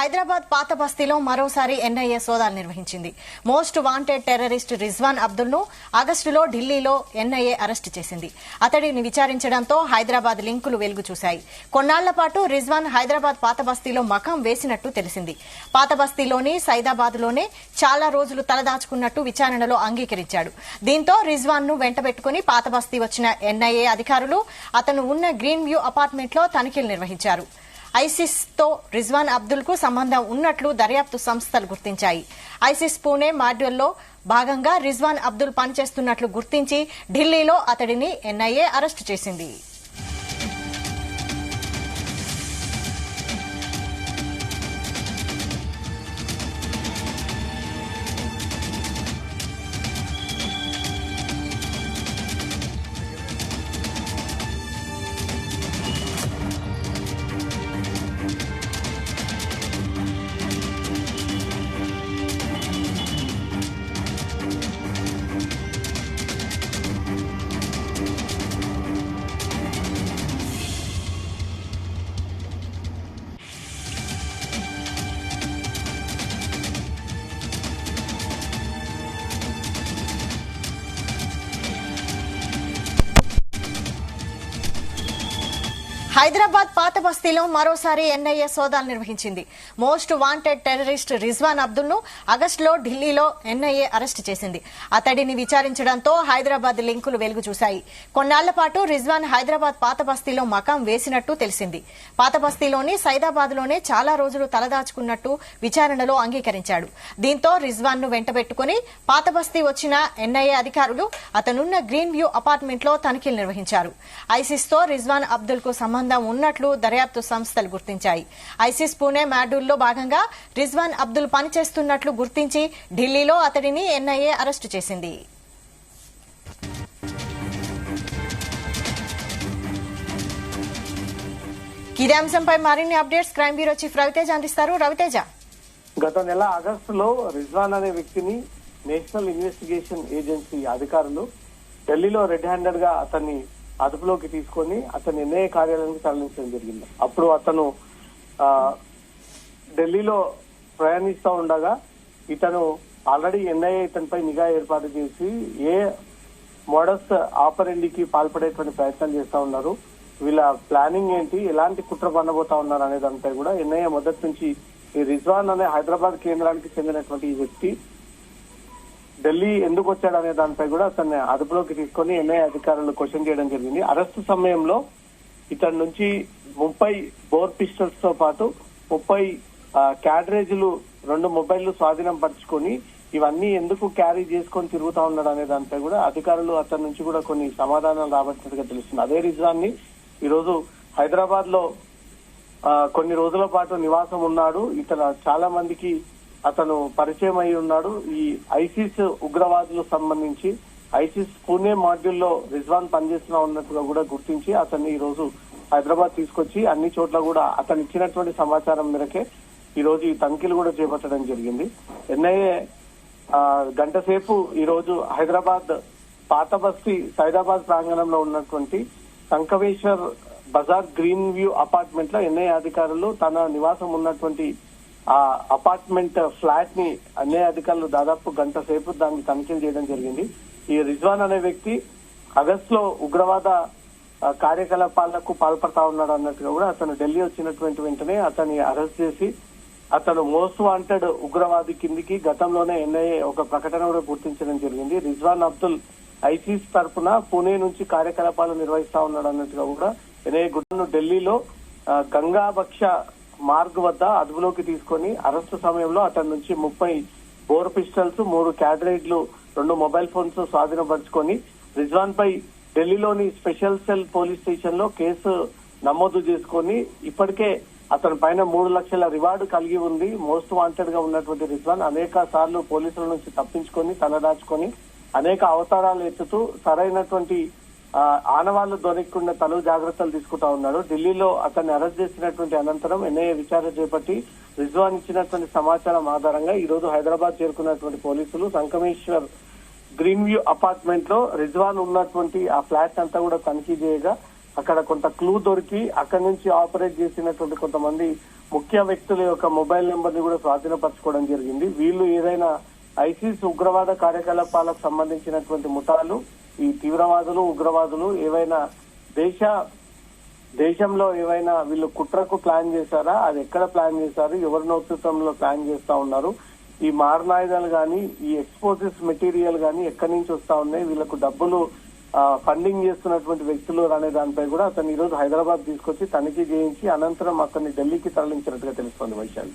హైదరాబాద్ పాత బస్తీలో మరోసారి ఎన్ఐఏ సోదాలు నిర్వహించింది. Most wanted terrorist Rizwan Abdul ను ఆగస్టులో ఢిల్లీలో ఎన్ఐఏ అరెస్టు చేసింది. అతడిని విచారించడంతో హైదరాబాద్ లింకులు వెలుగు చూశాయి. కొన్నాళ్ల పాటు రిజ్వాన్ హైదరాబాద్ పాత బస్తీలో మకాం వేసినట్టు తెలిసింది. పాత బస్తీలోని సైదాబాద్లోనే చాలా రోజులు తలదాచుకున్నట్టు విచారణలో అంగీకరించాడు. దీంతో రిజ్వాన్ ను వెంటబెట్టుకుని పాత బస్తీ వచ్చిన ఎన్ఐఏ అధికారులు అతను ఉన్న గ్రీన్ వ్యూ అపార్ట్మెంట్ లో తనిఖీలు నిర్వహించారు. ఐసిస్ తో రిజ్వాన్ అబ్దుల్ కు సంబంధం ఉన్నట్లు దర్యాప్తు సంస్థలు గుర్తించాయి. ఐసిస్ పూణే మాడ్యూల్లో భాగంగా రిజ్వాన్ అబ్దుల్ పనిచేస్తున్నట్లు గుర్తించి ఢిల్లీలో అతడిని ఎన్ఐఏ అరెస్టు చేసింది. హైదరాబాద్ పాత బస్తీలో మరోసారి ఎన్ఐఏ సోదాలు నిర్వహించింది. Most wanted terrorist Rizwan Abdul ను ఆగస్టులో ఢిల్లీలో ఎన్ఐఏ అరెస్టు చేసింది. అతడిని విచారించడంతో హైదరాబాద్ లింకులు వెలుగు చూశాయి. కొన్నాళ్ల పాటు రిజ్వాన్ హైదరాబాద్ పాత బస్తీలో మకాం వేసినట్టు తెలిసింది. పాత బస్తీలోని సైదాబాద్లోనే చాలా రోజులు తలదాచుకున్నట్టు విచారణలో అంగీకరించాడు. దీంతో రిజ్వాన్ ను వెంటబెట్టుకుని పాత బస్తీ వచ్చిన ఎన్ఐఏ అధికారులు అతనున్న గ్రీన్ వ్యూ అపార్ట్మెంట్ లో తనిఖీలు నిర్వహించారు. ఐసిస్ తో రిజ్వాన్ అబ్దుల్ కు సంబంధం ఉన్నట్లు దర్యాప్తు సంస్థలు గుర్తించాయి. ఐసిస్ పూణే మాడ్యూల్లో భాగంగా రిజ్వాన్ అబ్దుల్ పనిచేస్తున్నట్లు గుర్తించి ఢిల్లీలో అతడిని ఎన్ఐఏ అరెస్టు చేసింది. ఇదే అంశంపై మరిన్ని updates crime bureau chief Raviteja అందిస్తారు. రవితేజ, గత నెల ఆగస్టులో రిజ్వాన్ అనే వ్యక్తిని నేషనల్ ఇన్వెస్టిగేషన్ ఏజెన్సీ అధికారులు ఢిల్లీలో రెడ్ హ్యాండెడ్ గా అతన్ని అదుపులోకి తీసుకొని అతను ఎన్ఐఏ కార్యాలయానికి తరలించడం జరిగింది. అప్పుడు అతను ఢిల్లీలో ప్రయాణిస్తూ ఉండగా ఇతను ఆల్రెడీ ఎన్ఐఏ ఇతనిపై నిఘా ఏర్పాటు చేసి ఏ మోడస్ ఆపరెండికి పాల్పడేటువంటి ప్రయత్నం చేస్తా ఉన్నారు, వీళ్ళ ప్లానింగ్ ఏంటి, ఎలాంటి కుట్ర పన్నబోతా ఉన్నారు అనే దానిపై కూడా ఎన్ఐఏ మొదటి నుంచి ఈ రిజ్వాన్ అనే హైదరాబాద్ కేంద్రానికి చెందినటువంటి ఈ వ్యక్తి ఢిల్లీ ఎందుకు వచ్చాడు అనే దానిపై కూడా అతన్ని అదుపులోకి తీసుకొని ఎన్ఐఏ అధికారులు క్వశ్చన్ చేయడం జరిగింది. అరెస్టు సమయంలో ఇతని నుంచి 30 బోర్ పిస్టల్స్ తో పాటు 30 క్యాడరేజీలు 2 మొబైళ్లు స్వాధీనం పరుచుకొని ఇవన్నీ ఎందుకు క్యారీ చేసుకొని తిరుగుతా ఉన్నాడు అనే దానిపై కూడా అధికారులు అతని నుంచి కూడా కొన్ని సమాధానాలు రాబట్టినట్టుగా తెలుస్తుంది. అదే రిజ్వాన్ ని ఈరోజు హైదరాబాద్ లో కొన్ని రోజుల పాటు నివాసం ఉన్నాడు. ఇతను చాలా మందికి అతను పరిచయం అయి ఉన్నాడు. ఈ ఐసిస్ ఉగ్రవాదులకు సంబంధించి ఐసిస్ పూణే మాడ్యూల్లో రిజ్వాన్ పనిచేస్తున్నా ఉన్నట్టుగా కూడా గుర్తించి అతన్ని ఈ రోజు హైదరాబాద్ తీసుకొచ్చి అన్ని చోట్ల కూడా అతను ఇచ్చినటువంటి సమాచారం మేరకే ఈ రోజు ఈ తనిఖీలు కూడా చేపట్టడం జరిగింది. ఎన్ఐఏ గంట సేపు ఈ రోజు హైదరాబాద్ పాత బస్తీ సైదాబాద్ ప్రాంగణంలో ఉన్నటువంటి సంకవేశ్వర్ బజార్ గ్రీన్ వ్యూ అపార్ట్మెంట్ లో ఎన్ఐఏ అధికారులు తన నివాసం ఉన్నటువంటి ఆ అపార్ట్మెంట్ ఫ్లాట్ ని ఎన్ఐఏ అధికారులు దాదాపు గంట సేపు దాన్ని తనిఖీలు చేయడం జరిగింది. ఈ రిజ్వాన్ అనే వ్యక్తి ఆగస్టులో ఉగ్రవాద కార్యకలాపాలకు పాల్పడతా ఉన్నాడు అన్నట్టుగా కూడా అతను ఢిల్లీ వచ్చినటువంటి వెంటనే అతన్ని అరెస్ట్ చేసి అతను మోస్ట్ వాంటెడ్ ఉగ్రవాది కిందికి గతంలోనే ఎన్ఐఏ ఒక ప్రకటన కూడా గుర్తించడం జరిగింది. రిజ్వాన్ అబ్దుల్ ఐసిస్ తరఫున పూణే నుంచి కార్యకలాపాలు నిర్వహిస్తా ఉన్నాడు అన్నట్టుగా కూడా ఎన్ఐఏ గుర్తును ఢిల్లీలో గంగాబక్ష మార్గ్ వద్ద అదుపులోకి తీసుకొని అరెస్టు సమయంలో అతని నుంచి 30 బోర్ పిస్టల్స్ 3 క్యాడరేడ్లు 2 మొబైల్ ఫోన్స్ స్వాధీనపరుచుకొని రిజ్వాన్ పై ఢిల్లీలోని స్పెషల్ సెల్ పోలీస్ స్టేషన్ లో కేసు నమోదు చేసుకొని ఇప్పటికే అతని పైన 3 లక్షల రివార్డు కలిగి ఉంది. మోస్ట్ వాంటెడ్ గా ఉన్నటువంటి రిజ్వాన్ అనేక సార్లు పోలీసుల నుంచి తప్పించుకొని తలదాచుకొని అనేక అవతారాలు ఎత్తుతూ సరైనటువంటి ఆనవాళ్లు దొరకకుండా తను జాగ్రత్తలు తీసుకుంటా ఉన్నాడు. ఢిల్లీలో అతన్ని అరెస్ట్ చేసినటువంటి అనంతరం ఎన్ఐఏ విచారణ చేపట్టి రిజ్వాన్ ఇచ్చినటువంటి సమాచారం ఆధారంగా ఈ రోజు హైదరాబాద్ చేరుకున్నటువంటి పోలీసులు సంకమేశ్వర్ గ్రీన్ వ్యూ అపార్ట్మెంట్ లో రిజ్వాన్ ఉన్నటువంటి ఆ ఫ్లాట్ అంతా కూడా తనిఖీ చేయగా అక్కడ కొంత క్లూ దొరికి అక్కడి నుంచి ఆపరేట్ చేసినటువంటి కొంతమంది ముఖ్య వ్యక్తుల యొక్క మొబైల్ నెంబర్ ని కూడా స్వాధీనపరచుకోవడం జరిగింది. వీళ్ళు ఏదైనా ఐసిస్ ఉగ్రవాద కార్యకలాపాలకు సంబంధించినటువంటి ముఠాలు, ఈ తీవ్రవాదులు ఉగ్రవాదులు ఏవైనా దేశంలో ఏవైనా వీళ్ళు కుట్రకు ప్లాన్ చేశారా, అది ఎక్కడ ప్లాన్ చేశారు, ఎవరి నేతృత్వంలో ప్లాన్ చేస్తా ఉన్నారు, ఈ మారణాయుధాలు గాని ఈ ఎక్స్ప్లోజివ్స్ మెటీరియల్ గాని ఎక్కడి నుంచి వస్తా ఉన్నాయి, వీళ్ళకు డబ్బులు ఫండింగ్ చేస్తున్నటువంటి వ్యక్తులు అనే దానిపై కూడా అతను ఈ రోజు హైదరాబాద్ తీసుకొచ్చి తనిఖీ చేయించి అనంతరం అతన్ని ఢిల్లీకి తరలించినట్టుగా తెలుస్తోంది వైశాలి.